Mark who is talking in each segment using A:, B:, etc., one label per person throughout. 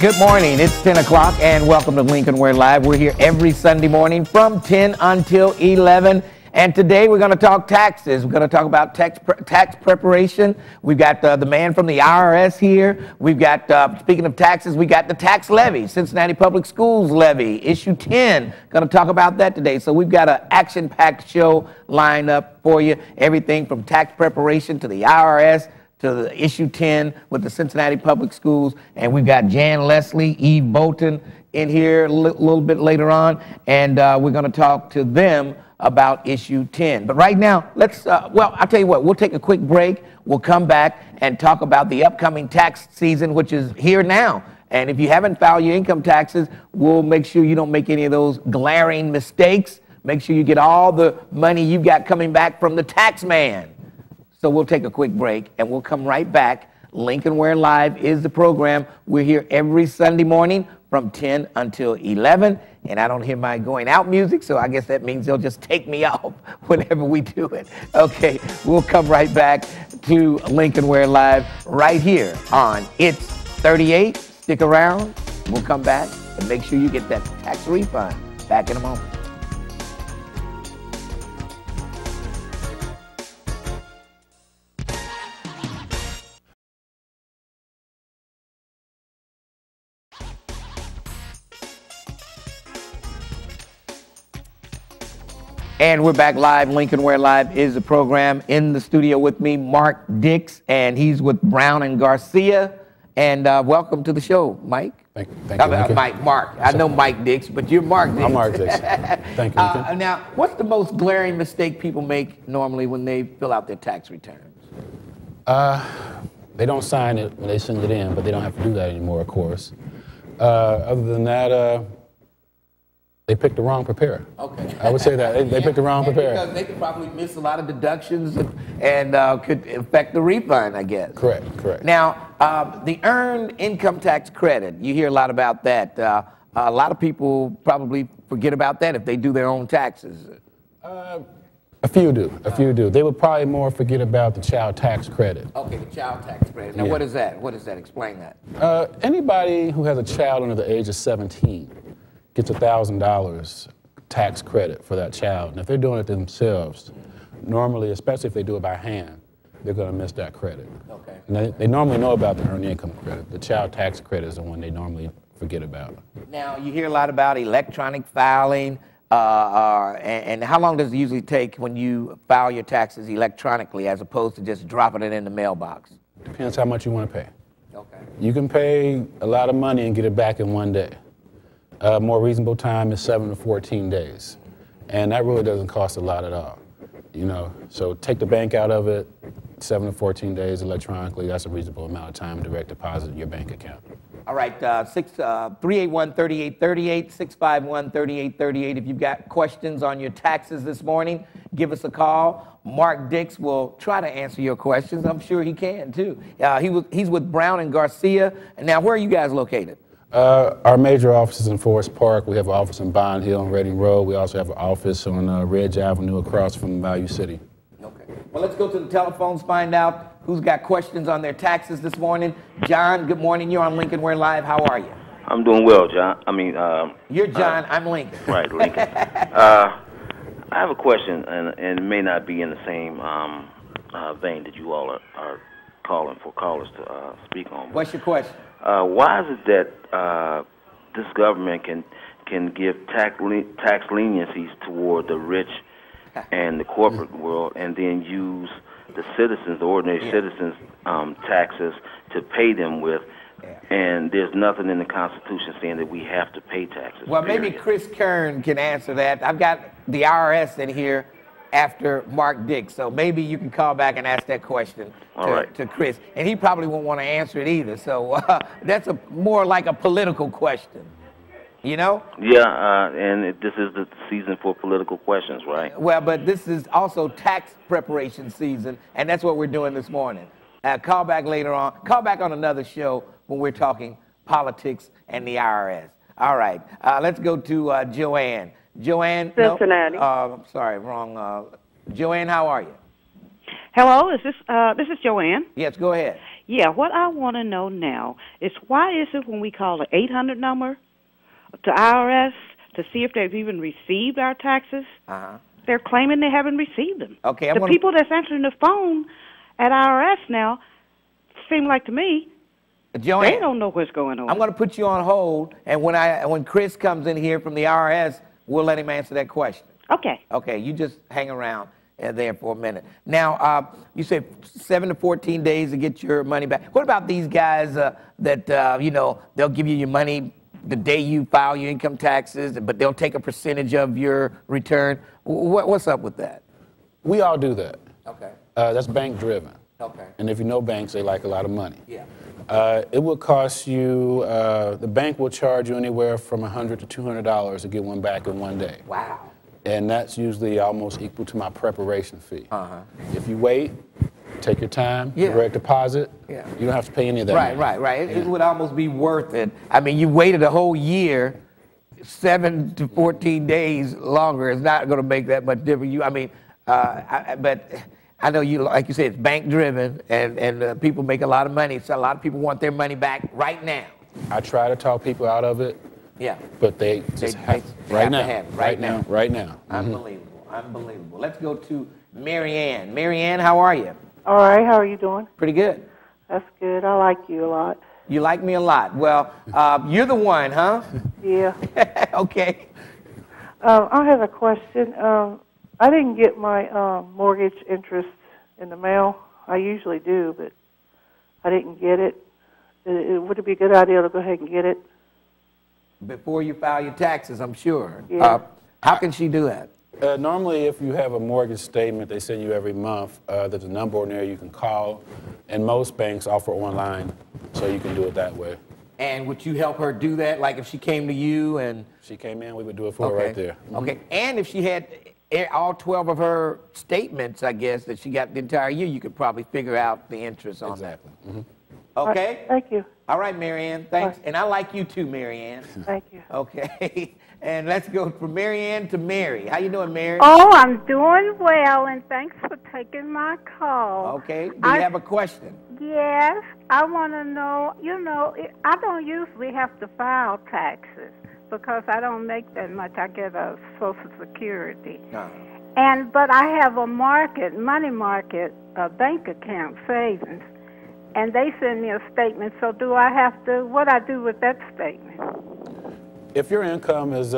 A: Good morning. It's 10 o'clock and welcome to Lincoln Ware Live. We're here every Sunday morning from 10 until 11. And today we're going to talk taxes. We're going to talk about tax preparation. We've got the man from the IRS here. We've got, speaking of taxes, we got the tax levy, Cincinnati Public Schools levy, issue 10. Going to talk about that today. So we've got an action-packed show lined up for you. Everything from tax preparation to the IRS, to the issue 10 with the Cincinnati Public Schools. And we've got Jan Leslie, Eve Bolton in here a little bit later on. And we're going to talk to them about issue 10. But right now, let's, well, I'll tell you what, we'll take a quick break. We'll come back and talk about the upcoming tax season, which is here now. And if you haven't filed your income taxes, we'll make sure you don't make any of those glaring mistakes. Make sure you get all the money you've got coming back from the tax man. So we'll take a quick break and we'll come right back. Lincoln Ware Live is the program. We're here every Sunday morning from 10 until 11. And I don't hear my going out music, so I guess that means they'll just take me off whenever we do it. Okay, we'll come right back to Lincoln Ware Live right here on It's 38. Stick around. We'll come back and make sure you get that tax refund. Back in a moment. And we're back live. Lincoln Ware Live is the program. In the studio with me, Mark Dix, and he's with Brown and Garcia. And welcome to the show, Mike.
B: Thank you,
A: Mark. I know Mike Dix, but you're Mark Dix.
B: I'm Mark Dix. Thank you, Lincoln.
A: Now, what's the most glaring mistake people make normally when they fill out their tax returns?
B: They don't sign it when they send it in, but they don't have to do that anymore, of course. Other than that, they picked the wrong preparer. Okay. I would say that. They picked the wrong preparer.
A: Because they could probably miss a lot of deductions and could affect the refund, I guess.
B: Correct.
A: Now, the earned income tax credit, you hear a lot about that. A lot of people probably forget about that if they do their own taxes.
B: A few do. They would probably more forget about the child tax credit.
A: Okay, the child tax credit. Now, What is that? What is that? Explain that.
B: Anybody who has a child under the age of 17 gets $1,000 tax credit for that child. And if they're doing it themselves, normally, especially if they do it by hand, they're going to miss that credit. Okay. And they normally know about the earned income credit. The child tax credit is the one they normally forget about.
A: Now, you hear a lot about electronic filing. And how long does it usually take when you file your taxes electronically as opposed to just dropping it in the mailbox?
B: Depends how much you want to pay.
A: Okay.
B: You can pay a lot of money and get it back in one day. More reasonable time is 7 to 14 days. And that really doesn't cost a lot at all. You know, so take the bank out of it, 7 to 14 days electronically, that's a reasonable amount of time, direct deposit in your bank account.
A: All right, 381-3838, 651-3838. If you've got questions on your taxes this morning, give us a call. Mark Dix will try to answer your questions. I'm sure he can, too. He's with Brown and Garcia. And now, where are you guys located?
B: Our major office is in Forest Park. We have an office in Bond Hill and Reading Road. We also have an office on Ridge Avenue across from Value City.
A: Okay. Well, let's go to the telephones, find out who's got questions on their taxes this morning. John, good morning. You're on Lincoln Ware Live. How are you?
C: I'm doing well, John.
A: You're John. I'm Lincoln.
C: Right, Lincoln. I have a question, and it may not be in the same vein that you all are calling for callers to speak on.
A: What's your question?
C: Why is it that this government can give tax leniencies toward the rich and the corporate world, and then use the citizens, the ordinary citizens' taxes to pay them with, and there's nothing in the Constitution saying that we have to pay taxes?
A: Well, maybe Chris Kerns can answer that. I've got the IRS in here after Mark Dix, so maybe you can call back and ask that question to Chris, and he probably won't want to answer it either. So that's more like a political question, you know?
C: Yeah, and this is the season for political questions, right?
A: Well, but this is also tax preparation season, and that's what we're doing this morning. Call back later on. Call back on another show when we're talking politics and the IRS. All right, let's go to Joanne. Joanne,
D: Cincinnati.
A: No, I'm sorry, wrong. Joanne, how are you?
D: Hello, is this Joanne?
A: Yes, go ahead.
D: Yeah, what I want to know now is why is it when we call the 800 number to IRS to see if they've even received our taxes, they're claiming they haven't received them.
A: Okay,
D: the people that's answering the phone at IRS now seem like to me
A: Joanne,
D: they don't know what's going on.
A: I'm going to put you on hold, and when Chris comes in here from the IRS, we'll let him answer that question.
D: Okay.
A: Okay, you just hang around there for a minute. Now, you said 7 to 14 days to get your money back. What about these guys that, you know, they'll give you your money the day you file your income taxes, but they'll take a percentage of your return? What's up with that?
B: We all do that.
A: Okay.
B: That's bank driven.
A: Okay.
B: And if you know banks, they like a lot of money.
A: Yeah.
B: It will cost you, the bank will charge you anywhere from $100 to $200 to get one back in one day.
A: Wow.
B: And that's usually almost equal to my preparation fee. If you wait, take your time, direct deposit, you don't have to pay any of that.
A: Right. It would almost be worth it. I mean, you waited a whole year, 7 to 14 days longer. It's not going to make that much difference. But I know you, like you said, it's bank driven, and people make a lot of money. So a lot of people want their money back right now.
B: I try to talk people out of it.
A: Yeah.
B: But they just have right now. Right now.
A: Unbelievable. Let's go to Mary Ann. Mary Ann, how are you?
E: All right, how are you doing?
A: Pretty good.
E: That's good. I like you a lot.
A: You like me a lot. Well, you're the one, huh?
E: Yeah.
A: Okay.
E: I have a question. I didn't get my mortgage interest in the mail. I usually do, but I didn't get it. Would it be a good idea to go ahead and get it?
A: Before you file your taxes, I'm sure.
E: Yeah.
A: How can she do that?
B: Normally, if you have a mortgage statement they send you every month, there's a number on there you can call, and most banks offer online, so you can do it that way.
A: And would you help her do that? Like if she came to you and...
B: She came in, we would do it for her right there.
A: Okay, and if she had all 12 of her statements, I guess, that she got the entire year, you could probably figure out the interest on that. Okay?
E: Thank you.
A: All right, Mary Ann, thanks. And I like you too, Mary Ann.
E: Thank you.
A: Okay, and let's go from Mary Ann to Mary. How you doing, Mary?
F: Oh, I'm doing well, and thanks for taking my call.
A: Okay, do you have a question?
F: Yes, I want to know, I don't usually have to file taxes because I don't make that much. I get a Social Security. But I have a money market bank account savings. And they send me a statement, so do I have to, what I do with that statement?
B: If your income is,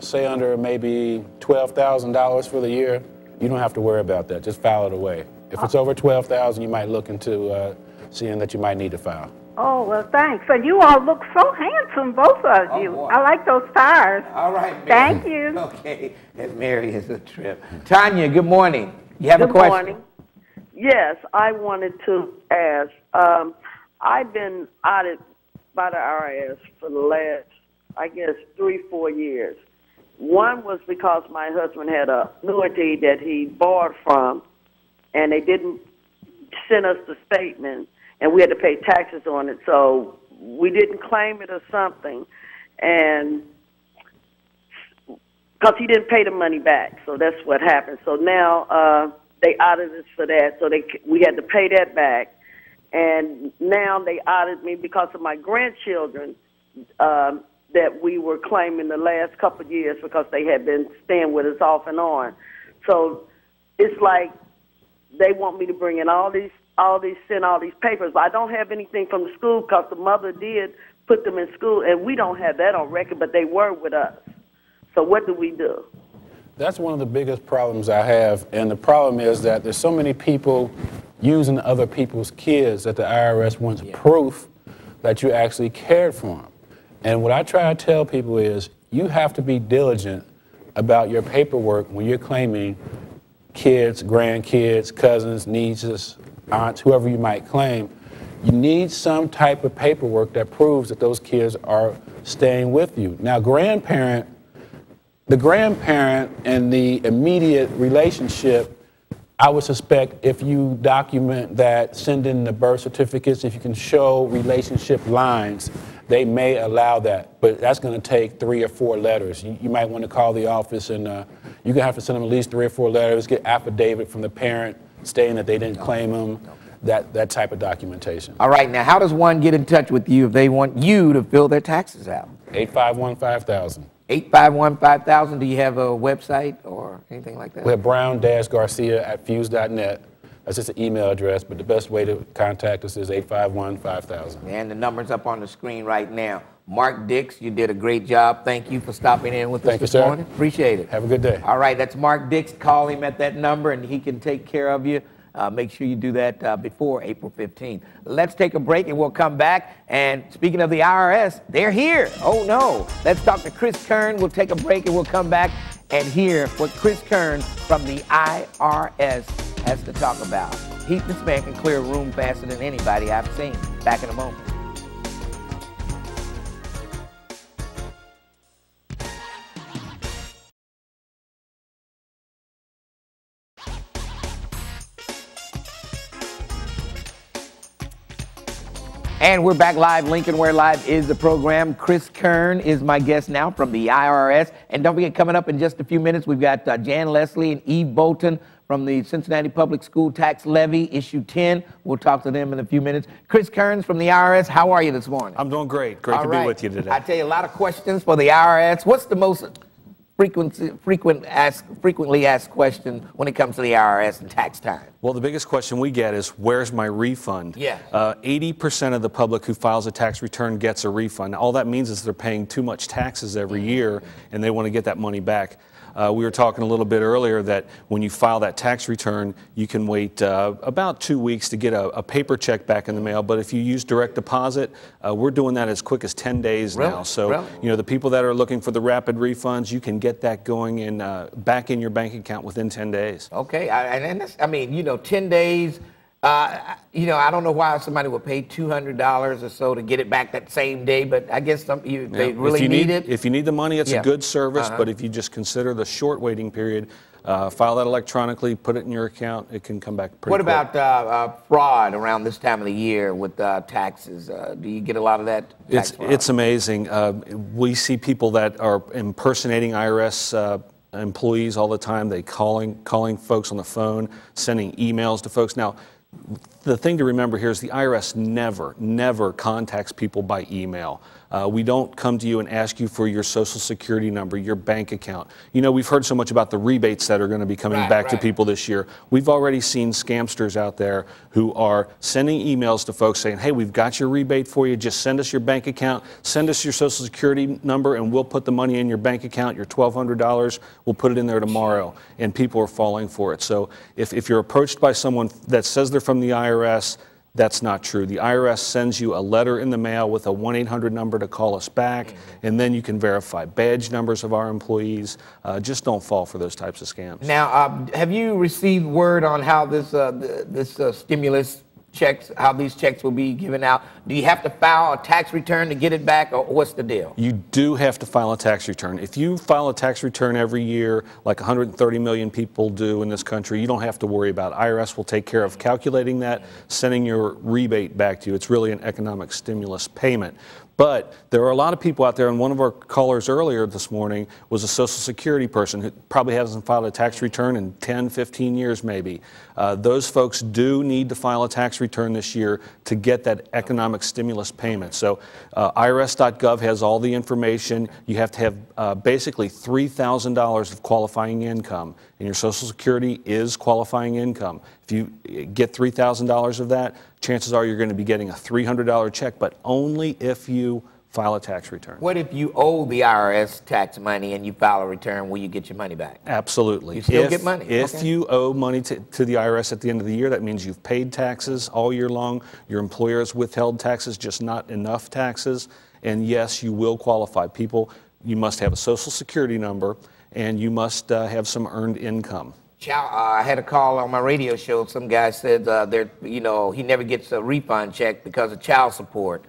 B: say, under maybe $12,000 for the year, you don't have to worry about that. Just file it away. If it's over $12,000, you might look into seeing that you might need to file.
F: Oh, well, thanks. And you all look so handsome, both of you.
A: Boy.
F: I like those tires.
A: All right, Mary.
F: Thank you.
A: Okay, and Mary is a trip. Tanya, good morning. You have a question?
G: Good morning. Yes, I wanted to ask. I've been audited by the IRS for the last, I guess, 3-4 years. One was because my husband had an annuity that he borrowed from, and they didn't send us the statement, and we had to pay taxes on it. So we didn't claim it or something, and because he didn't pay the money back. So that's what happened. So now they audited us for that, so we had to pay that back. And now they audited me because of my grandchildren that we were claiming the last couple of years because they had been staying with us off and on. So it's like they want me to bring in send all these papers. But I don't have anything from the school because the mother did put them in school, and we don't have that on record, but they were with us. So what do we do?
B: That's one of the biggest problems I have, and the problem is that there's so many people using other people's kids that the IRS wants proof that you actually cared for them. And what I try to tell people is you have to be diligent about your paperwork when you're claiming kids, grandkids, cousins, nieces, aunts, whoever you might claim. You need some type of paperwork that proves that those kids are staying with you. Now, the grandparent and the immediate relationship, I would suspect if you document that, send in the birth certificates, if you can show relationship lines, they may allow that. But that's going to take 3 or 4 letters. You might want to call the office, and you're going to have to send them at least 3 or 4 letters, get affidavit from the parent stating that they didn't claim them. that type of documentation.
A: All right, now how does one get in touch with you if they want you to fill their taxes out?
B: 851-5000.
A: 851-5000. Do you have a website or anything like that?
B: We have brown-garcia@fuse.net. That's just an email address, but the best way to contact us is 851-5000.
A: And the number's up on the screen right now. Mark Dix, you did a great job. Thank you for stopping in with us this morning. Appreciate it.
B: Have a good day.
A: All right, that's Mark Dix. Call him at that number, and he can take care of you. Make sure you do that before April 15th. Let's take a break, and we'll come back. And speaking of the IRS, they're here. Oh, no. Let's talk to Chris Kerns. We'll take a break, and we'll come back and hear what Chris Kerns from the IRS has to talk about. This man can clear a room faster than anybody I've seen. Back in a moment. And we're back live. Lincoln Ware Live is the program. Chris Kerns is my guest now from the IRS. And don't forget, coming up in just a few minutes, we've got Jan Leslie and Eve Bolton from the Cincinnati Public School Tax Levy, Issue 10. We'll talk to them in a few minutes. Chris Kerns from the IRS, how are you this morning?
H: I'm doing great. Great to be with you today.
A: I tell you, a lot of questions for the IRS. What's the most frequently asked question when it comes to the IRS and tax time?
H: Well, the biggest question we get is, where's my refund?
A: Yeah.
H: 80% of the public who files a tax return gets a refund. All that means is they're paying too much taxes every year, and they want to get that money back. We were talking a little bit earlier that when you file that tax return, you can wait about 2 weeks to get a paper check back in the mail. But if you use direct deposit, we're doing that as quick as 10 days now. So, you know, the people that are looking for the rapid refunds, you can get that going in back in your bank account within 10 days.
A: Okay, and that's, I mean, you know, 10 days. You know, I don't know why somebody would pay $200 or so to get it back that same day, but I guess they really need it.
H: If you need the money, it's a good service, but if you just consider the short waiting period, file that electronically, put it in your account, it can come back pretty quick.
A: What about fraud around this time of the year with taxes? Do you get a lot of that tax fraud?
H: It's amazing. We see people that are impersonating IRS employees all the time. They calling folks on the phone, sending emails to folks. Now, the thing to remember here is the IRS never contacts people by email. We don't come to you and ask you for your Social Security number, your bank account. You know, we've heard so much about the rebates that are going to be coming back to people this year. We've already seen scamsters out there who are sending emails to folks saying, hey, we've got your rebate for you. Just send us your bank account, send us your Social Security number, and we'll put the money in your bank account, your $1,200. We'll put it in there tomorrow. And people are falling for it. So if you're approached by someone that says they're from the IRS, that's not true. The IRS sends you a letter in the mail with a 1-800 number to call us back, and then you can verify badge numbers of our employees. Just don't fall for those types of scams.
A: Now, have you received word on how this stimulus checks, how these checks will be given out? Do you have to file a tax return to get it back, or what's the deal?
H: You do have to file a tax return. If you file a tax return every year, like 130 million people do in this country, you don't have to worry about it. IRS will take care of calculating that, sending your rebate back to you. It's really an economic stimulus payment. But there are a lot of people out there, and one of our callers earlier this morning was a Social Security person who probably hasn't filed a tax return in 10, 15 years maybe. Those folks do need to file a tax return this year to get that economic stimulus payment. So IRS.gov has all the information. You have to have basically $3,000 of qualifying income, and your Social Security is qualifying income. If you get $3,000 of that, chances are you're going to be getting a $300 check, but only if you file a tax return.
A: What if you owe the IRS tax money and you file a return? Will you get your money back?
H: Absolutely.
A: You still get money?
H: If you owe money to the IRS at the end of the year, that means you've paid taxes all year long. Your employer has withheld taxes, just not enough taxes. And yes, you will qualify. People, you must have a Social Security number, and you must have some earned income.
A: I had a call on my radio show. Some guy said he never gets a refund check because of child support.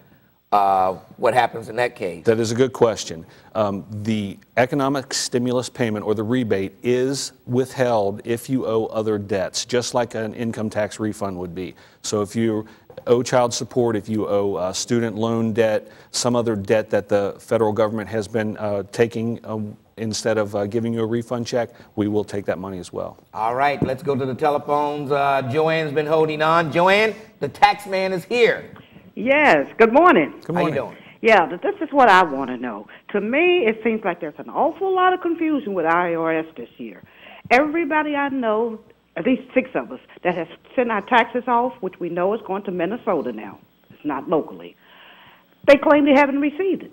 A: What happens in that case?
H: That is a good question. The economic stimulus payment, or the rebate, is withheld if you owe other debts, just like an income tax refund would be. So if you owe child support, if you owe student loan debt, some other debt that the federal government has been taking instead of giving you a refund check, we will take that money as well.
A: All right, let's go to the telephones. Joanne's been holding on. Joanne, the tax man is here.
D: Yes, good morning.
H: Good morning.
A: How you doing?
D: Yeah, this is what I want to know. To me, it seems like there's an awful lot of confusion with IRS this year. Everybody I know, at least 6 of us, that has sent our taxes off, which we know is going to Minnesota now. It's not locally. They claim they haven't received it.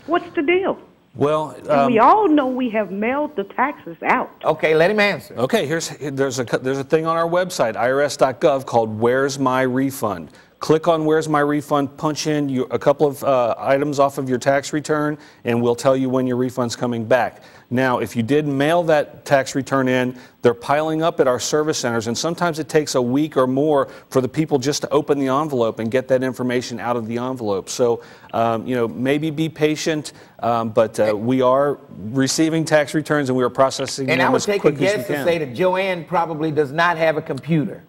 D: What's the deal?
H: Well,
D: And we all know we have mailed the taxes out.
A: Okay, let him answer.
H: okay, there's a thing on our website, irs.gov, called Where's My Refund? Click on Where's My Refund, punch in a couple of items off of your tax return, and we'll tell you when your refund's coming back. Now, if you did mail that tax return in, they're piling up at our service centers, and sometimes it takes a week or more for the people just to open the envelope and get that information out of the envelope. So, maybe be patient, but we are receiving tax returns and we are processing them as quickly as we can.
A: And I would take a guess to say that Joanne probably does not have a computer.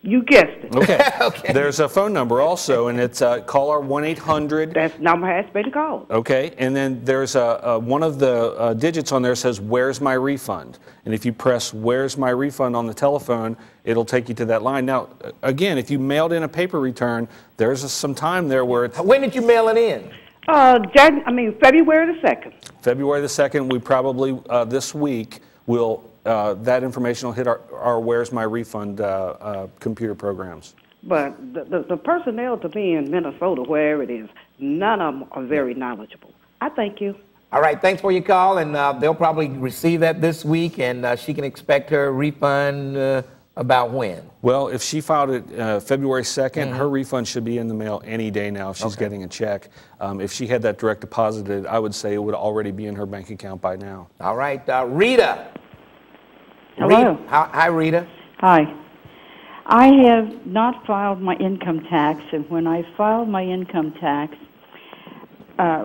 D: You guessed it.
H: Okay.
A: Okay.
H: There's a phone number also, and it's call our 1-800.
D: That number has been called.
H: Okay, and then there's one of the digits on there says, Where's My Refund? And if you press Where's My Refund on the telephone, it'll take you to that line. Now, again, if you mailed in a paper return, there's some time there where it's...
A: When did you mail it in?
D: February the 2nd.
H: February the 2nd, we probably, this week, will... that information will hit our Where's My Refund computer programs.
D: But the personnel to me in Minnesota, wherever it is, none of them are very knowledgeable. I thank you.
A: All right, thanks for your call, and they'll probably receive that this week, and she can expect her refund about when?
H: Well, if she filed it February 2nd, her refund should be in the mail any day now if she's getting a check. If she had that direct deposited, I would say it would already be in her bank account by now.
A: All right, Rita.
I: Hello.
A: Hi, Rita.
I: Hi. I have not filed my income tax, and when I filed my income tax,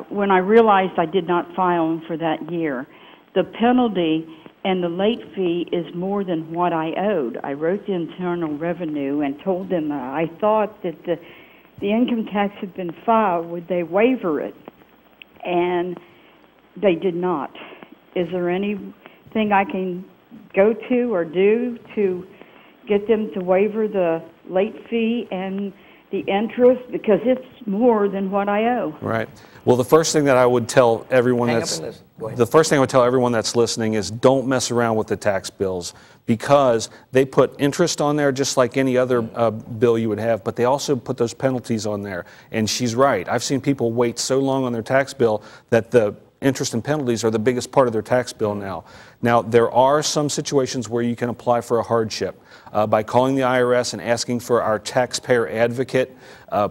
I: when I realized I did not file them for that year, the penalty and the late fee is more than what I owed. I wrote the Internal Revenue and told them that I thought that the income tax had been filed. Would they waiver it? And they did not. Is there anything I can go to or do to get them to waiver the late fee and the interest, because it's more than what I owe?
H: Right. Well, the first thing that I would tell everyone that's listening is don't mess around with the tax bills, because they put interest on there just like any other bill you would have, but they also put those penalties on there. And she's right. I've seen people wait so long on their tax bill that the interest and penalties are the biggest part of their tax bill now. Now, there are some situations where you can apply for a hardship. By calling the IRS and asking for our taxpayer advocate,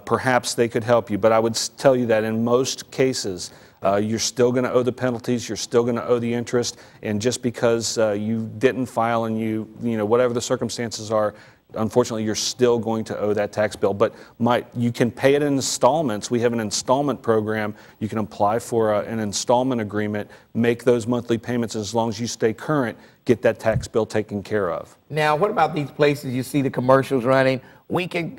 H: perhaps they could help you. But I would tell you that in most cases, you're still going to owe the penalties, you're still going to owe the interest, and just because you didn't file and whatever the circumstances are, unfortunately, you're still going to owe that tax bill. But you can pay it in installments. We have an installment program. You can apply for an installment agreement, make those monthly payments, as long as you stay current, get that tax bill taken care of.
A: Now, what about these places you see the commercials running? We can,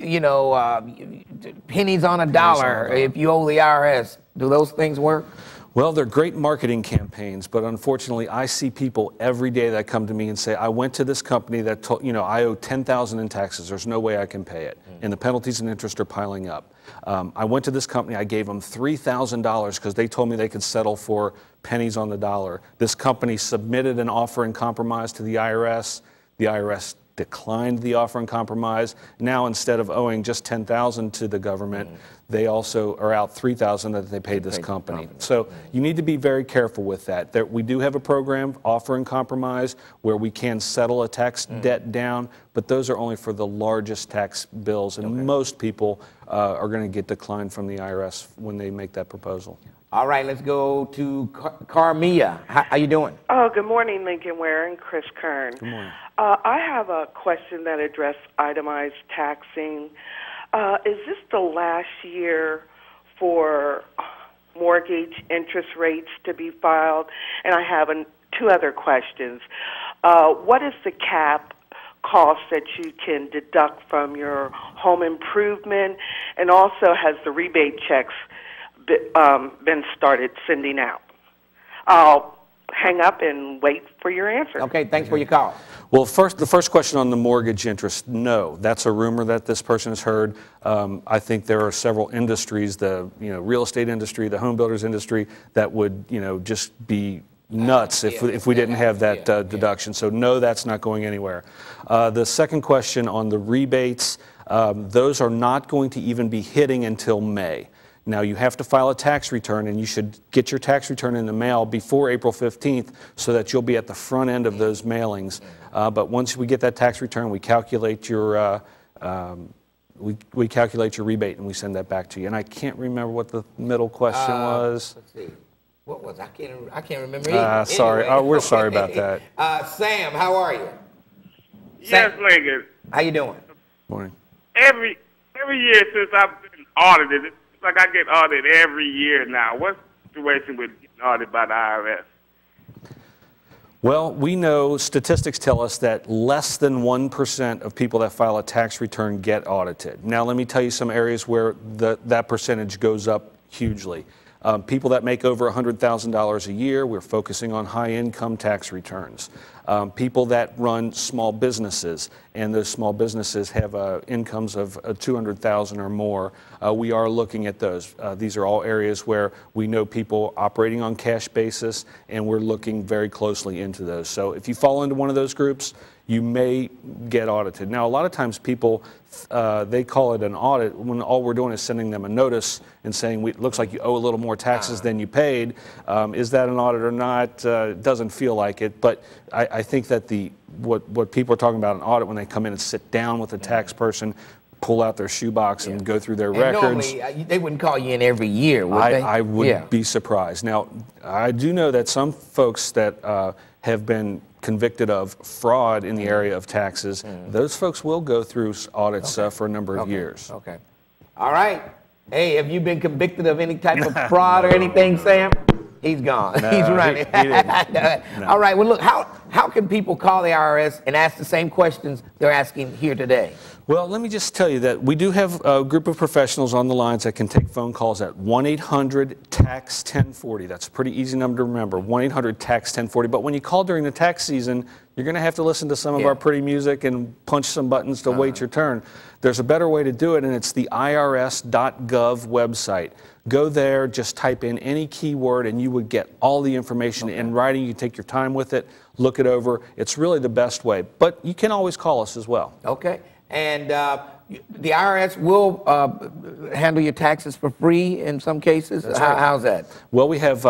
A: pennies on a dollar if you owe the IRS. Do those things work?
H: Well, they're great marketing campaigns, but unfortunately, I see people every day that come to me and say, I went to this company that told, I owe $10,000 in taxes. There's no way I can pay it. And the penalties and interest are piling up. I went to this company. I gave them $3,000 because they told me they could settle for pennies on the dollar. This company submitted an offer in compromise to the IRS. The IRS declined the offer in compromise. Now, instead of owing just $10,000 to the government, they also are out $3,000 that they paid this company. So you need to be very careful with that. We do have a program, offer in compromise, where we can settle a tax debt down, but those are only for the largest tax bills, and most people are going to get declined from the IRS when they make that proposal.
A: All right, let's go to Carmia. How you doing?
J: Oh, good morning, Lincoln Ware and Chris Kerns.
H: Good morning.
J: I have a question that addresses itemized taxing. Is this the last year for mortgage interest rates to be filed? And I have two other questions. What is the cap cost that you can deduct from your home improvement? And also, has the rebate checks been started sending out? hang up and wait for your answer.
A: Okay, thanks for your call.
H: Well, the first question on the mortgage interest, no, that's a rumor that this person has heard. I think there are several industries, the real estate industry, the home builders industry, that would just be nuts if we didn't have that deduction. So no, that's not going anywhere. The second question on the rebates, those are not going to even be hitting until May. Now, you have to file a tax return, and you should get your tax return in the mail before April 15th so that you'll be at the front end of those mailings. But once we get that tax return, we calculate your we calculate your rebate, and we send that back to you. And I can't remember what the middle question was.
A: Let's see. What was I can't remember either.
H: Sorry.
A: Anyway.
H: We're sorry about that.
A: Sam, how are you?
K: Yes, Lincoln.
A: How you doing?
H: Morning.
K: Every year since I've been audited, it's like I get audited every year now. What's the situation with getting audited by the IRS?
H: Well, we know statistics tell us that less than 1% of people that file a tax return get audited. Now, let me tell you some areas where that percentage goes up hugely. People that make over $100,000 a year, we're focusing on high income tax returns. People that run small businesses, and those small businesses have incomes of $200,000 or more, we are looking at those. These are all areas where we know people operating on cash basis, and we're looking very closely into those. So if you fall into one of those groups, you may get audited. Now, a lot of times people, they call it an audit when all we're doing is sending them a notice and saying, it looks like you owe a little more taxes than you paid. Is that an audit or not? It doesn't feel like it, but I think that what people are talking about an audit when they come in and sit down with a tax person, pull out their shoebox and go through their records.
A: Normally, they wouldn't call you in every year, would they?
H: I would be surprised. Now, I do know that some folks that have been convicted of fraud in the area of taxes, those folks will go through audits for a number of years.
A: Okay. All right. Hey, have you been convicted of any type of fraud or anything, Sam? He's gone.
H: No,
A: He's running.
H: he didn't. No.
A: All right. Well, look, how can people call the IRS and ask the same questions they're asking here today?
H: Well, let me just tell you that we do have a group of professionals on the lines that can take phone calls at 1-800-TAX-1040. That's a pretty easy number to remember, 1-800-TAX-1040. But when you call during the tax season, you're going to have to listen to some of our pretty music and punch some buttons to wait your turn. There's a better way to do it, and it's the irs.gov website. Go there, just type in any keyword, and you would get all the information in writing. You take your time with it, look it over. It's really the best way. But you can always call us as well.
A: Okay. And the IRS will handle your taxes for free in some cases? How's that?
H: Well, we have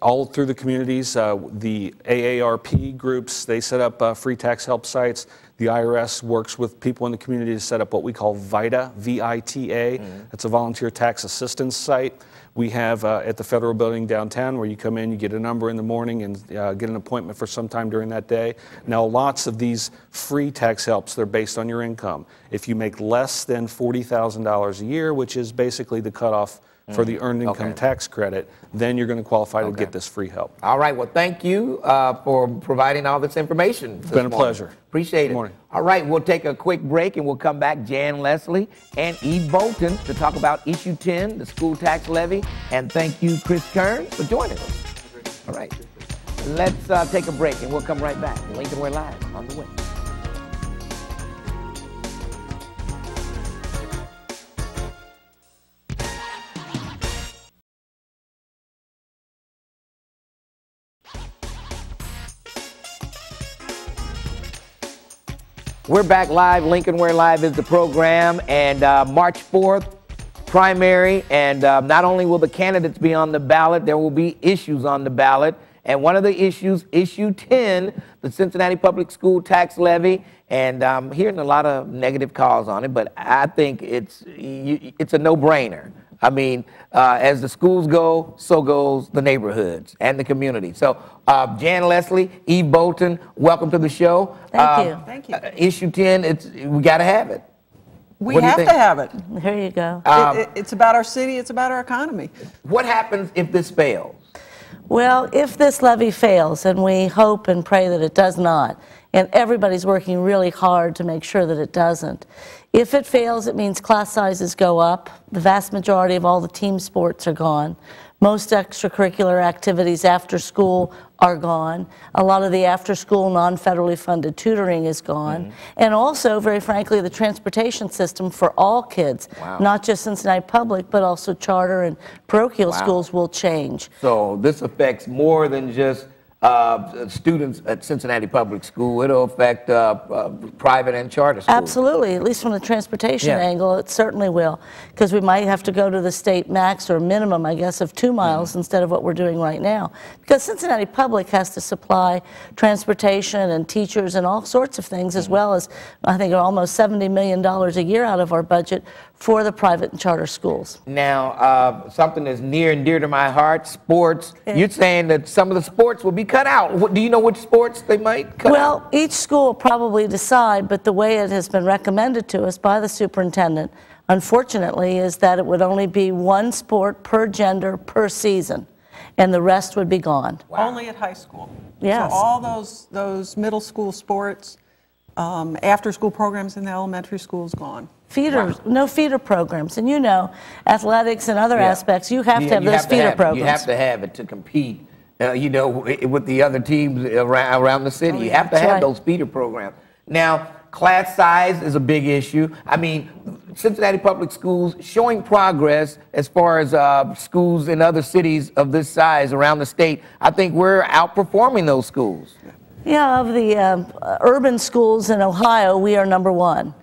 H: all through the communities, the AARP groups, they set up free tax help sites. The IRS works with people in the community to set up what we call VITA, V-I-T-A. That's a volunteer tax assistance site. We have at the Federal Building downtown where you come in, you get a number in the morning and get an appointment for some time during that day. Now, lots of these free tax helps, they're based on your income. If you make less than $40,000 a year, which is basically the cutoff for the earned income tax credit, then you're going to qualify to get this free help.
A: All right. Well, thank you for providing all this information.
H: It's been a pleasure.
A: Appreciate it.
H: Good morning.
A: All right. We'll take a quick break and we'll come back, Jan Leslie and Eve Bolton, to talk about Issue 10, the school tax levy. And thank you, Chris Kerns, for joining us. All right. Let's take a break and we'll come right back. Lincoln, we're live on the way. We're back live. Lincoln Ware Live is the program, and March 4th, primary, and not only will the candidates be on the ballot, there will be issues on the ballot, and one of the issues, Issue 10, the Cincinnati Public School Tax Levy, and I'm hearing a lot of negative calls on it, but I think it's a no-brainer. I mean, as the schools go, so goes the neighborhoods and the community. So, Jan Leslie, Eve Bolton, welcome to the show.
L: Thank you.
M: Thank you.
A: Issue 10, we got to have it.
M: We have to have it.
L: There you go.
M: It's about our city. It's about our economy.
A: What happens if this fails?
L: Well, if this levy fails, and we hope and pray that it does not, and everybody's working really hard to make sure that it doesn't. If it fails, it means class sizes go up. The vast majority of all the team sports are gone. Most extracurricular activities after school are gone. A lot of the after-school non-federally funded tutoring is gone. And also, very frankly, the transportation system for all kids, not just Cincinnati Public, but also charter and parochial schools will change.
A: So this affects more than just students at Cincinnati Public School. It'll affect private and charter schools.
L: Absolutely, at least from the transportation angle, it certainly will, because we might have to go to the state max or minimum, I guess, of 2 miles instead of what we're doing right now. Because Cincinnati Public has to supply transportation and teachers and all sorts of things, as well as, I think, almost $70 million a year out of our budget for the private and charter schools.
A: Now, something that's near and dear to my heart, sports. You're saying that some of the sports will be cut out. Do you know which sports they might cut out?
L: Well, each school will probably decide, but the way it has been recommended to us by the superintendent, unfortunately, is that it would only be 1 sport per gender per season, and the rest would be gone.
M: Only at high school.
L: Yes.
M: So all those middle school sports, after-school programs in the elementary school is gone.
L: No feeder programs. And you know, athletics and other aspects, you have to have those feeder programs.
A: You have to have it to compete, you know, with the other teams around the city. You have to have those feeder programs. Now, class size is a big issue. I mean, Cincinnati Public Schools showing progress as far as schools in other cities of this size around the state. I think we're outperforming those schools.
L: Yeah, of the urban schools in Ohio, we are #1.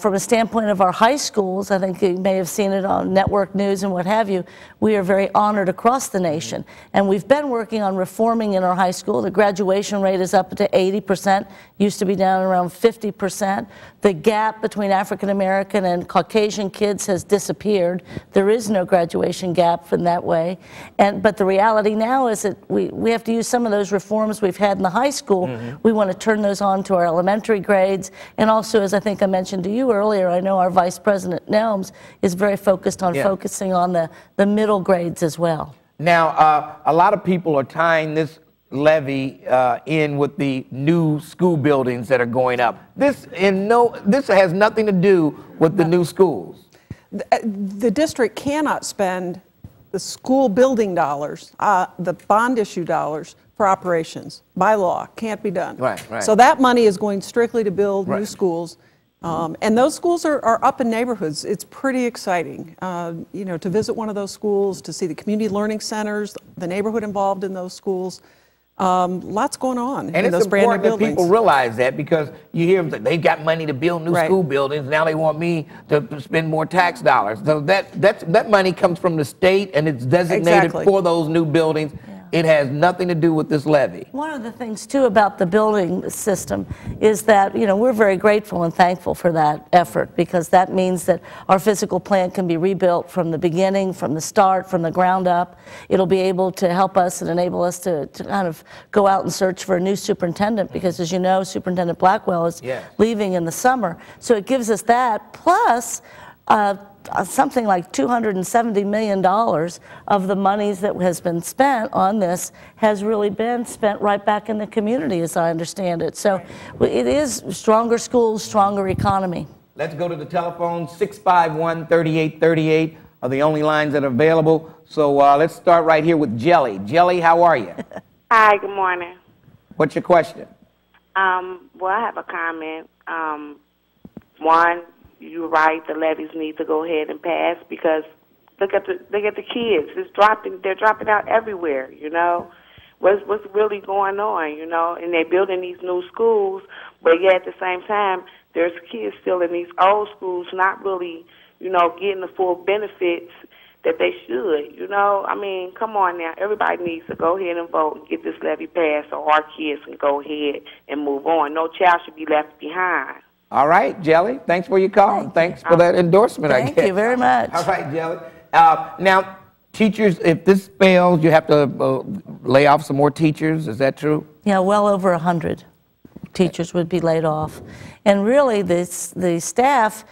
L: From a standpoint of our high schools, I think you may have seen it on network news and what have you, we are very honored across the nation. And we've been working on reforming in our high school. The graduation rate is up to 80%, used to be down around 50%. The gap between African American and Caucasian kids has disappeared. There is no graduation gap in that way. But the reality now is that we have to use some of those reforms we've had in the high school. We want to turn those on to our elementary grades. And also, as I think I mentioned to you earlier, I know our Vice President Nelms is very focused on focusing on the middle grades as well.
A: Now, a lot of people are tying this levy in with the new school buildings that are going up. This has nothing to do with the new schools.
M: The district cannot spend the school building dollars, the bond issue dollars, for operations. By law, can't be done.
A: Right.
M: So that money is going strictly to build new schools. And those schools are up in neighborhoods. It's pretty exciting, you know, to visit one of those schools, to see the community learning centers, the neighborhood involved in those schools. Lots going on in those brand new buildings. And it's important that people realize that, because you hear them say they've got money to build new school buildings. Now they want me to spend more tax dollars. So that money comes from the state, and it's designated for those new buildings. It has nothing to do with this levy.
L: One of the things, too, about the building system is that, you know, we're very grateful and thankful for that effort, because that means that our physical plant can be rebuilt from the beginning, from the start, from the ground up. It'll be able to help us and enable us to kind of go out and search for a new superintendent, because, as you know, Superintendent Blackwell is leaving in the summer. So it gives us that, plus something like $270 million of the monies that has been spent on this has really been spent right back in the community, as I understand it. So it is stronger schools, stronger economy.
A: Let's go to the telephone. 651-3838 are the only lines that are available. So let's start right here with Jelly. Jelly, how are you?
N: Hi, good morning.
A: What's your question?
N: Well, I have a comment. One, you're right. The levies need to go ahead and pass, because look at the kids. They're dropping out everywhere. You know, what's really going on? You know, and they're building these new schools, but yet at the same time, there's kids still in these old schools not really, you know, getting the full benefits that they should. You know, I mean, come on now. Everybody needs to go ahead and vote and get this levy passed, so our kids can go ahead and move on. No child should be left behind.
A: All right, Jelly. Thanks for your call. Thanks for that endorsement, I guess.
L: Thank you very much.
A: All right, Jelly. Now, teachers, if this fails, you have to lay off some more teachers. Is that true?
L: Yeah, well over 100 teachers would be laid off. And really, the staff,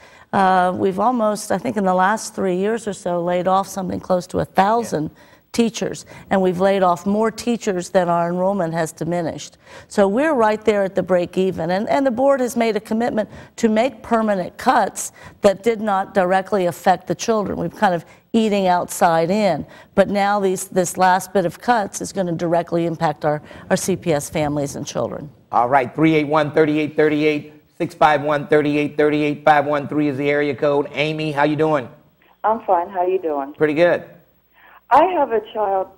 L: we've almost, I think in the last 3 years or so, laid off something close to 1,000 teachers, and we've laid off more teachers than our enrollment has diminished. So we're right there at the break even, and the board has made a commitment to make permanent cuts that did not directly affect the children. We've kind of eating outside in, but now this last bit of cuts is going to directly impact our CPS families and children.
A: All right, 381-3838, 651-3838, 513 is the area code. Amy, how you doing?
O: I'm fine. How you doing?
A: Pretty good.
O: I have a child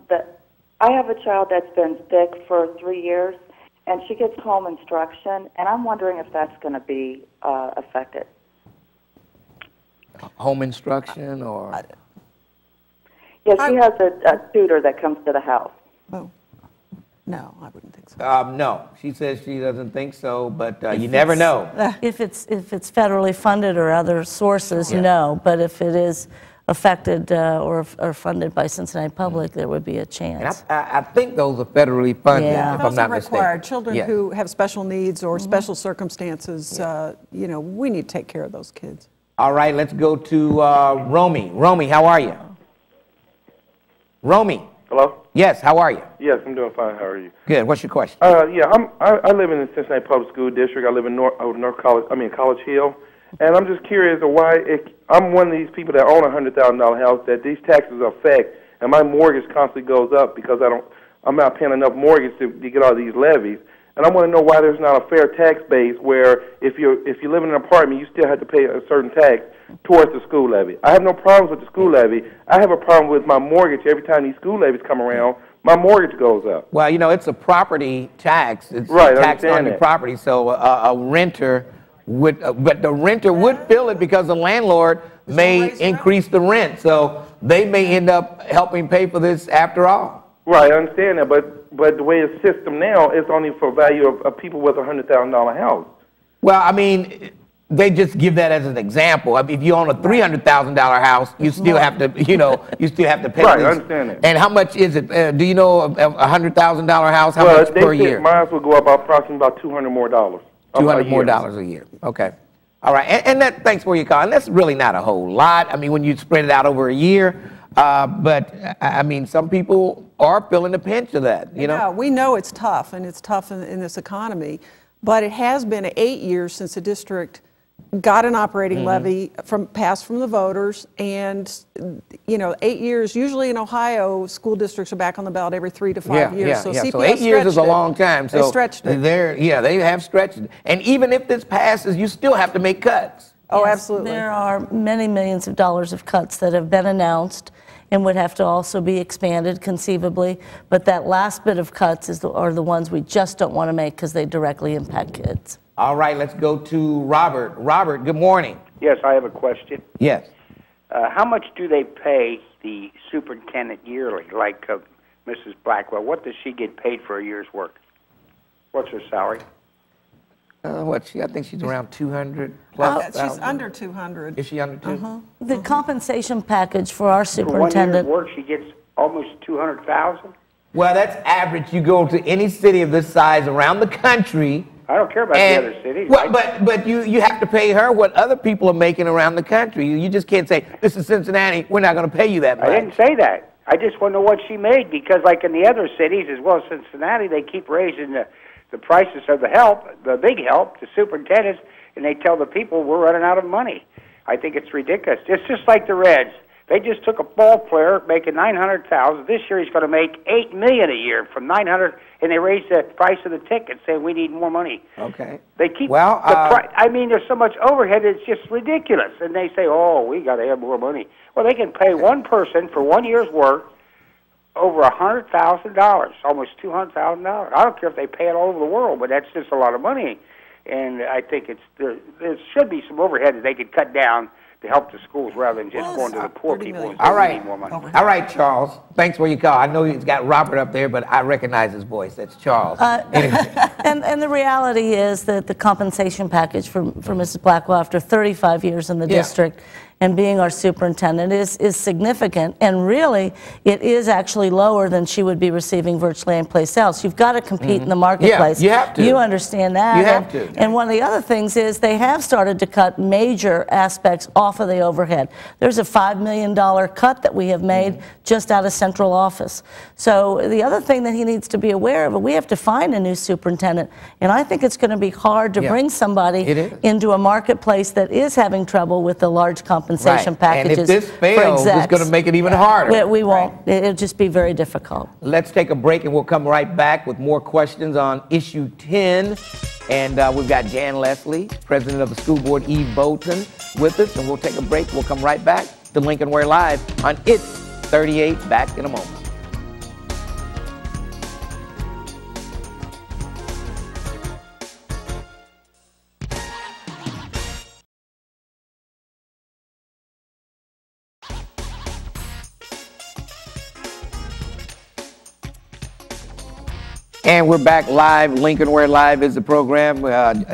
O: that's been sick for 3 years, and she gets home instruction, and I'm wondering if that's going to be affected.
A: Home instruction or?
O: Yeah, she has a tutor that comes to the house.
M: Oh, no, I wouldn't think so.
A: No, she says she doesn't think so, but you never know.
L: If it's federally funded or other sources, no. But if it is affected or funded by Cincinnati Public, there would be a chance.
A: And I think those are federally funded, if I'm not mistaken.
M: Required. Children who have special needs or special circumstances, you know, we need to take care of those kids.
A: All right, let's go to Romy. Romy, how are you? Romy.
P: Hello?
A: Yes, how are you?
P: Yes, I'm doing fine. How are you?
A: Good. What's your question?
P: Yeah, I live in the Cincinnati Public School District. I live in College Hill. And I'm just curious why I'm one of these people that own a $100,000 house that these taxes affect, and my mortgage constantly goes up because I'm not paying enough mortgage to get all these levies. And I want to know why there's not a fair tax base where if you live in an apartment, you still have to pay a certain tax towards the school levy. I have no problems with the school levy. I have a problem with my mortgage. Every time these school levies come around, my mortgage goes up.
A: Well, you know, it's a property tax. It's
P: right,
A: a tax on your property. So a renter would, but the renter would feel it because the landlord may increase the rent. So they may end up helping pay for this after all.
P: Right, I understand that, but the way it's system now, it's only for value of people with a $100,000 house.
A: Well, I mean, they just give that as an example. I mean, if you own a $300,000 house, you still have to, you still have to pay.
P: Right, I understand that.
A: And how much is it? Do you know a $100,000 house? How much per year?
P: Mine will go up approximately about $200 more.
A: $200 more a year. Okay. All right. And that, thanks for your call. And that's really not a whole lot. I mean, when you spread it out over a year. But I mean, some people are feeling the pinch of that. You know,
M: yeah, we know it's tough, and it's tough in this economy. But it has been 8 years since the district got an operating levy passed from the voters, and 8 years. Usually in Ohio, school districts are back on the ballot every 3 to 5 years. So CPS
A: so 8 years is a long time. So
M: they stretched it.
A: They have stretched it. And even if this passes, you still have to make cuts.
M: Oh,
L: Yes,
M: absolutely.
L: There are many millions of dollars of cuts that have been announced and would have to also be expanded conceivably. But that last bit of cuts are the ones we just don't want to make because they directly impact kids.
A: All right, let's go to Robert. Robert, good morning.
Q: Yes, I have a question.
A: Yes.
Q: How much do they pay the superintendent yearly, like Mrs. Blackwell? What does she get paid for a year's work? What's her salary?
A: I think she's around 200 plus.
M: She's under 200.
A: Is she under 200?
L: The compensation package for our
Q: For 1
L: superintendent.
Q: year's work, she gets almost $200,000.
A: Well, that's average. You go to any city of this size around the country.
Q: I don't care about the other cities.
A: Well, but you have to pay her what other people are making around the country. You just can't say, this is Cincinnati, we're not going to pay you that much.
Q: I didn't say that. I just want to know what she made, because like in the other cities, as well as Cincinnati, they keep raising the prices of the big help, the superintendents, and they tell the people we're running out of money. I think it's ridiculous. It's just like the Reds. They just took a ball player making $900,000. This year he's going to make $8 million a year from $900,000, and they raised the price of the ticket, saying we need more money.
A: Okay.
Q: They keep I mean, there's so much overhead; it's just ridiculous. And they say, "Oh, we got to have more money." Well, they can pay one person for 1 year's work over $100,000, almost $200,000. I don't care if they pay it all over the world, but that's just a lot of money. And I think there should be some overhead that they could cut down to help the schools rather than just going to the poor people and
A: All
Q: saying we need more money.
A: All right, Charles. Thanks for your call. I know he's got Robert up there, but I recognize his voice. That's Charles.
L: And the reality is that the compensation package for Mrs. Blackwell after 35 years in the district and being our superintendent is significant, and really it is actually lower than she would be receiving virtually anyplace else. You've got to compete in the marketplace.
A: Yeah, you have to.
L: You understand that.
A: You have to.
L: And one of the other things is they have started to cut major aspects off of the overhead. There's a $5 million cut that we have made just out of central office. So the other thing that he needs to be aware of, we have to find a new superintendent, and I think it's going to be hard to bring somebody into a marketplace that is having trouble with the large compensation packages.
A: And if this fails, it's going to make it even harder.
L: We won't. It'll just be very difficult.
A: Let's take a break, and we'll come right back with more questions on issue 10. And we've got Jan Leslie, president of the school board, Eve Bolton, with us, and we'll take a break. We'll come right back to Lincoln Ware Live on It's 38. Back in a moment. And we're back live. Lincoln Ware Live is the program.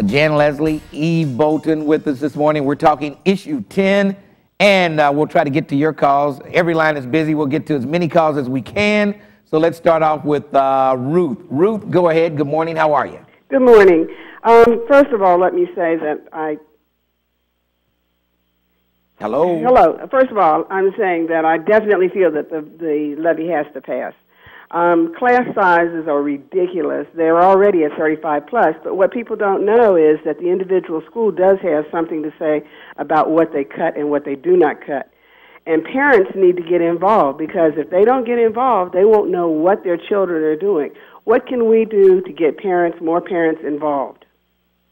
A: Jan Leslie, Eve Bolton with us this morning. We're talking issue 10, and we'll try to get to your calls. Every line is busy. We'll get to as many calls as we can. So let's start off with Ruth. Ruth, go ahead. Good morning. How are you?
R: Good morning. First of all, let me say that
A: Hello?
R: Hello. First of all, I'm saying that I definitely feel that the levy has to pass. Class sizes are ridiculous. They're already at 35 plus, but what people don't know is that the individual school does have something to say about what they cut and what they do not cut. And parents need to get involved, because if they don't get involved, they won't know what their children are doing. What can we do to get more parents involved?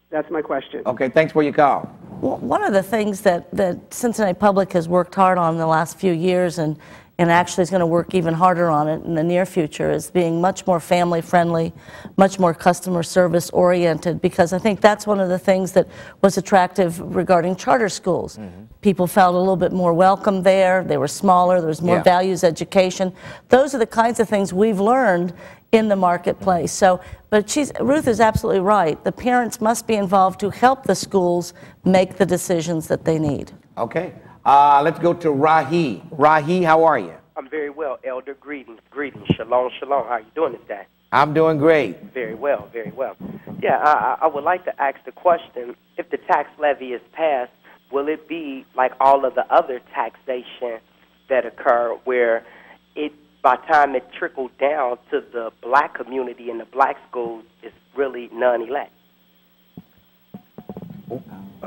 R: That's my question.
A: Okay, thanks for your call.
L: Well, one of the things that Cincinnati Public has worked hard on the last few years, and actually is going to work even harder on it in the near future, is being much more family-friendly, much more customer service-oriented, because I think that's one of the things that was attractive regarding charter schools. People felt a little bit more welcome there. They were smaller. There was more values education. Those are the kinds of things we've learned in the marketplace. So, but Ruth is absolutely right. The parents must be involved to help the schools make the decisions that they need.
A: Okay. Let's go to Rahi. Rahi, how are you?
S: I'm very well, Elder. Greetings, greetings. Shalom, shalom. How are you doing today?
A: I'm doing great.
S: Very well, very well. Yeah, I would like to ask the question, if the tax levy is passed, will it be like all of the other taxation that occur, where by the time it trickles down to the black community and the black schools, it's really non-elect?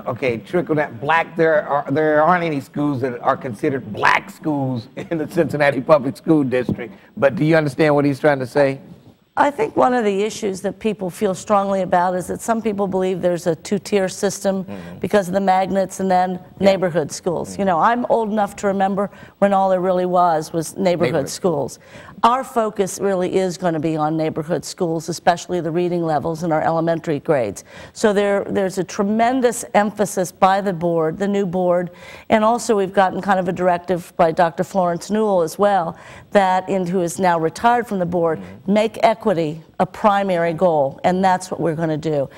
A: Okay, trickle down. Black, there aren't any schools that are considered black schools in the Cincinnati Public School District. But do you understand what he's trying to say?
L: I think one of the issues that people feel strongly about is that some people believe there's a two-tier system because of the magnets and then neighborhood schools. You know, I'm old enough to remember when all there really was neighborhood schools. Our focus really is going to be on neighborhood schools, especially the reading levels in our elementary grades. So there's a tremendous emphasis by the board, the new board, and also we've gotten kind of a directive by Dr. Florence Newell as well, who is now retired from the board, make equity a primary goal, and that's what we're going to do.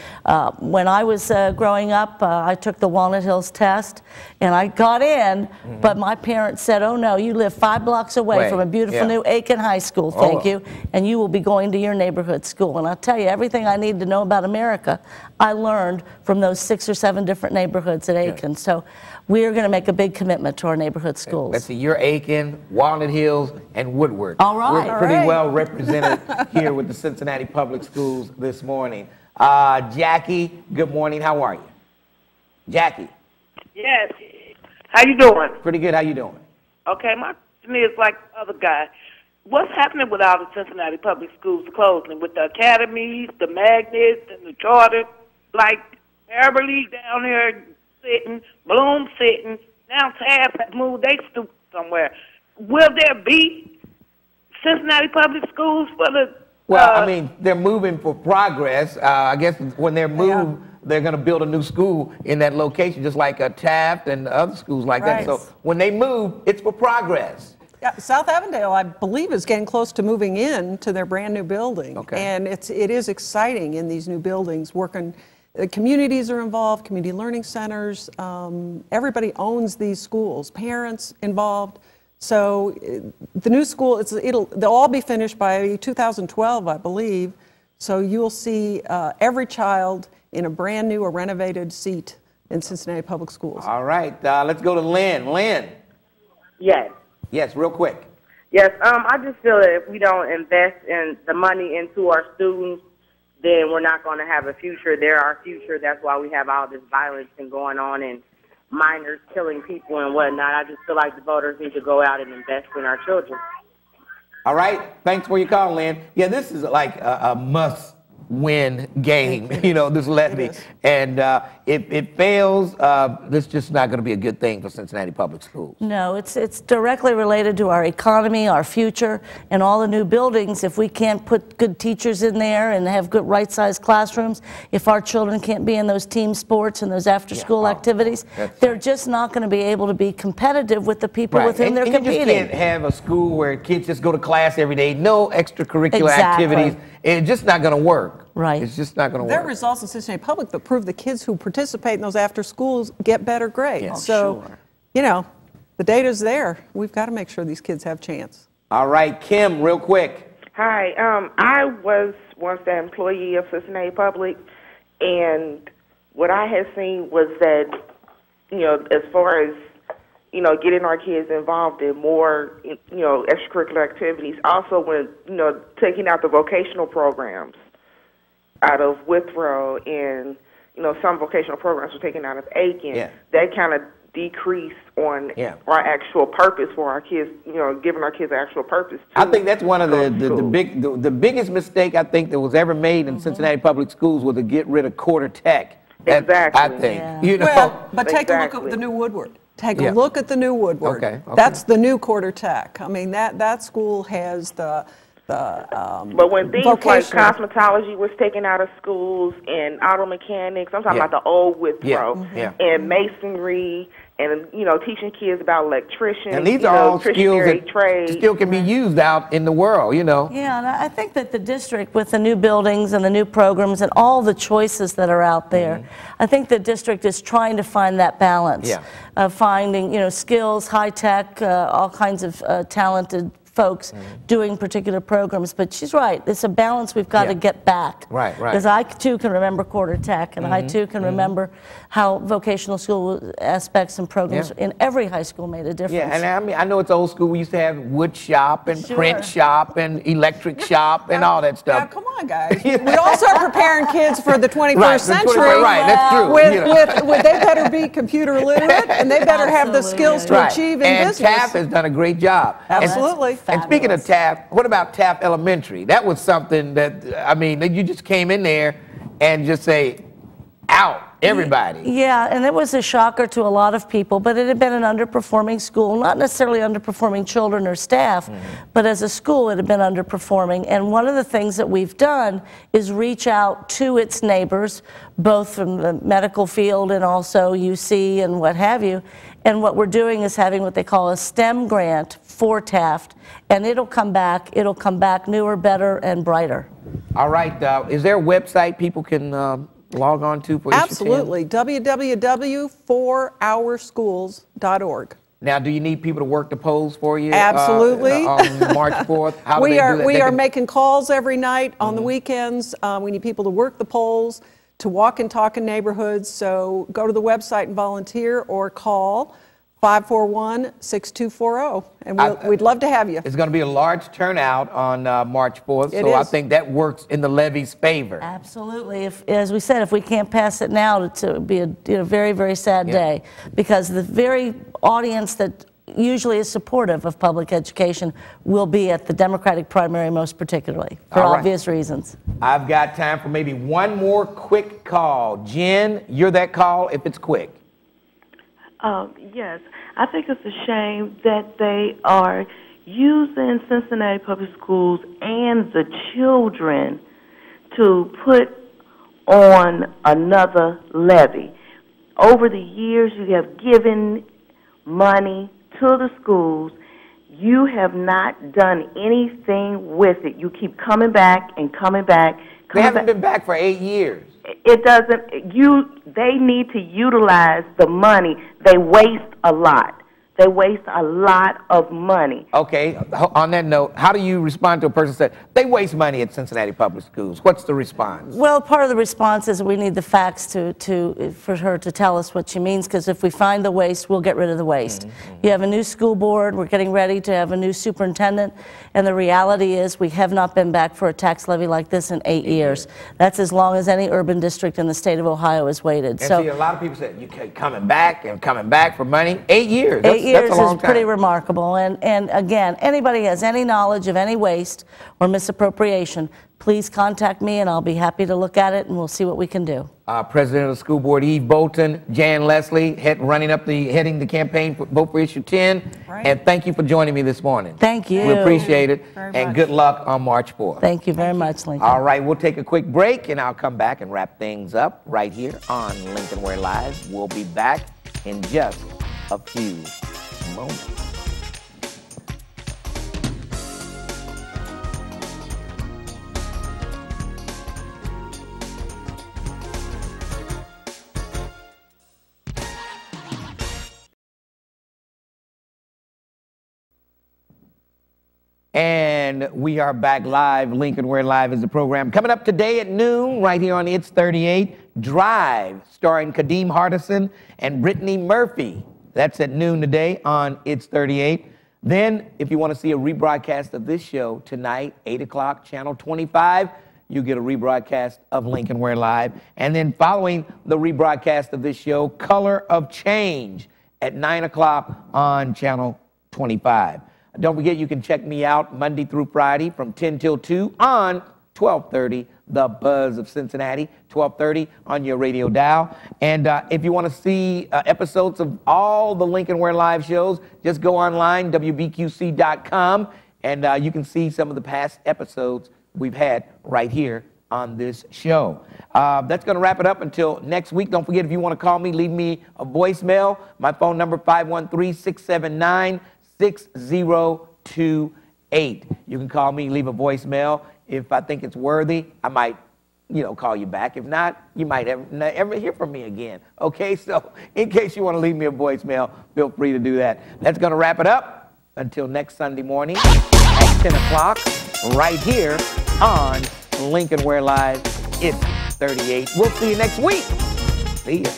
L: When I was growing up, I took the Walnut Hills test, and I got in, but my parents said, oh no, you live 5 blocks away from a beautiful new Aiken High School, thank you, and you will be going to your neighborhood school. And I'll tell you, everything I need to know about America, I learned from those 6 or 7 different neighborhoods at Aiken. So we are going to make a big commitment to our neighborhood schools.
A: Let's see, you're Aiken, Walnut Hills, and Woodward.
L: All right.
A: We're pretty well represented here with the Cincinnati Public Schools this morning. Jackie, good morning. How are you? Jackie.
T: Yes. How you doing?
A: Pretty good. How you doing?
T: Okay, my question is like the other guy. What's happening with all the Cincinnati Public Schools closing, with the academies, the magnets, and the charter? Like Beverly down here sitting, Bloom sitting, now Taft has moved they stupid somewhere. Will there be Cincinnati Public Schools for the...
A: Well, I mean, they're moving for progress. I guess when they're moved, they're going to build a new school in that location, just like Taft and other schools like that. So when they move, it's for progress.
M: Yeah, South Avondale, I believe, is getting close to moving in to their brand new building. Okay. And it is exciting in these new buildings, working communities are involved, community learning centers. Everybody owns these schools, parents involved. So the new school, they'll all be finished by 2012, I believe. So you'll see every child in a brand new or renovated seat in Cincinnati Public Schools.
A: All right, let's go to Lynn. Lynn.
U: Yes.
A: Yes, real quick.
U: Yes, I just feel that if we don't invest in the money into our students, then we're not going to have a future. They're our future. That's why we have all this violence and going on and minors killing people and whatnot. I just feel like the voters need to go out and invest in our children.
A: All right, thanks for your call, Lynn. Yeah, this is like a must-win game, this levy. And if it fails, this is just not going to be a good thing for Cincinnati Public Schools.
L: No, it's directly related to our economy, our future, and all the new buildings. If we can't put good teachers in there and have good right-sized classrooms, if our children can't be in those team sports and those after-school activities, they're just not going to be able to be competitive with the people with whom they're competing.
A: You just can't have a school where kids just go to class every day, no extracurricular activities. It's just not going to work.
L: Right.
A: It's just not going to work.
M: There are results in Cincinnati Public that prove the kids who participate in those after schools get better grades.
A: Yeah.
M: So, the data's there. We've got to make sure these kids have a chance.
A: All right, Kim, real quick.
J: Hi, I was once an employee of Cincinnati Public, and what I had seen was that, as far as, getting our kids involved in more, extracurricular activities, also when, taking out the vocational programs out of Withrow and, some vocational programs were taken out of Aiken, that kind of decreased on our actual purpose for our kids, giving our kids an actual purpose.
A: I think that's one of the biggest mistake I think that was ever made in Cincinnati Public Schools was to get rid of quarter tech.
J: Exactly.
A: I think.
M: Well, but take a look at the new Woodward. Take a look at the new Woodward.
A: Okay.
M: That's the new quarter tech. I mean, that school has the
J: but when things like cosmetology was taken out of schools and auto mechanics, I'm talking about the old Withrow, and masonry, and teaching kids about electricians,
A: and these are all skills that still can be used out in the world,
L: Yeah, and I think that the district, with the new buildings and the new programs and all the choices that are out there, I think the district is trying to find that balance of finding, skills, high tech, all kinds of talented folks doing particular programs. But she's right. It's a balance we've got to get back.
A: Right.
L: Because I, too, can remember quarter tech, and I, too, can remember how vocational school aspects and programs in every high school made a difference.
A: Yeah, and I know it's old school. We used to have wood shop and print shop and electric shop and all that stuff.
M: Yeah, come on, guys. We also are preparing kids for the 21st century.
A: Right, that's true.
M: With they better be computer literate, and they better have the skills to achieve in business.
A: And TAF has done a great job.
M: Absolutely.
A: And speaking of TAF, what about TAF Elementary? That was something that, you just came in there and just say, out, everybody.
L: Yeah, and it was a shocker to a lot of people, but it had been an underperforming school, not necessarily underperforming children or staff, but as a school it had been underperforming. And one of the things that we've done is reach out to its neighbors, both from the medical field and also UC and what have you. And what we're doing is having what they call a STEM grant for Taft, and it'll come back newer, better, and brighter.
A: All right, is there a website people can log on to for
M: Absolutely, www.4ourschools.org.
A: Now, do you need people to work the polls for you?
M: Absolutely.
A: On March 4th? How do
M: we
A: they do that?
M: We are making calls every night on the weekends. We need people to work the polls, to walk and talk in neighborhoods. So go to the website and volunteer, or call 541-6240, and we'd love to have you.
A: It's going to be a large turnout on March 4th, I think that works in the levy's favor.
L: Absolutely. As we said, if we can't pass it now, it would be a very, very sad day, because the very audience that usually is supportive of public education will be at the Democratic primary most particularly, for obvious reasons.
A: I've got time for maybe one more quick call. Jen, you're that call if it's quick.
V: Yes, I think it's a shame that they are using Cincinnati Public Schools and the children to put on another levy. Over the years, you have given money to the schools. You have not done anything with it. You keep coming back and coming back,
A: They haven't been back for 8 years.
V: It doesn't, they need to utilize the money. They waste a lot. They waste a lot of money.
A: Okay, on that note, how do you respond to a person who said they waste money at Cincinnati Public Schools? What's the response?
L: Well, part of the response is we need the facts for her to tell us what she means, because if we find the waste, we'll get rid of the waste. You have a new school board, we're getting ready to have a new superintendent, and the reality is we have not been back for a tax levy like this in 8 years. That's as long as any urban district in the state of Ohio has waited.
A: And
L: so
A: see, a lot of people said, you keep coming back and coming back for money. 8 years.
L: 8 years
A: that's a long
L: is pretty
A: time.
L: remarkable. And again, anybody has any knowledge of any waste or misappropriation, please contact me and I'll be happy to look at it and we'll see what we can do.
A: President of the school board, Eve Bolton, Jan Leslie, heading the campaign for Vote for Issue 10. Right. And thank you for joining me this morning.
L: Thank you.
A: We appreciate it.
L: Very
A: and
L: much.
A: Good luck on March 4th.
L: Thank you very much, Lincoln.
A: All right, we'll take a quick break and I'll come back and wrap things up right here on Lincoln Ware Live. We'll be back in just a few moments. And we are back live. Lincoln Ware Live is the program. Coming up today at noon, right here on It's 38, Drive, starring Kadeem Hardison and Brittany Murphy. That's at noon today on It's 38. Then, if you want to see a rebroadcast of this show tonight, 8 o'clock, Channel 25, you get a rebroadcast of Lincoln Ware Live. And then following the rebroadcast of this show, Color of Change at 9 o'clock on Channel 25. Don't forget, you can check me out Monday through Friday from 10 till 2 on 1230, The Buzz of Cincinnati, 1230 on your radio dial. And if you want to see episodes of all the Lincoln Ware Live shows, just go online, WBQC.com, and you can see some of the past episodes we've had right here on this show. That's going to wrap it up until next week. Don't forget, if you want to call me, leave me a voicemail. My phone number, 513-679-6028. You can call me, leave a voicemail. If I think it's worthy, I might, call you back. If not, you might never hear from me again. Okay, so in case you want to leave me a voicemail, feel free to do that. That's going to wrap it up until next Sunday morning at 10 o'clock right here on Lincoln Ware Live. It's 38. We'll see you next week. See ya.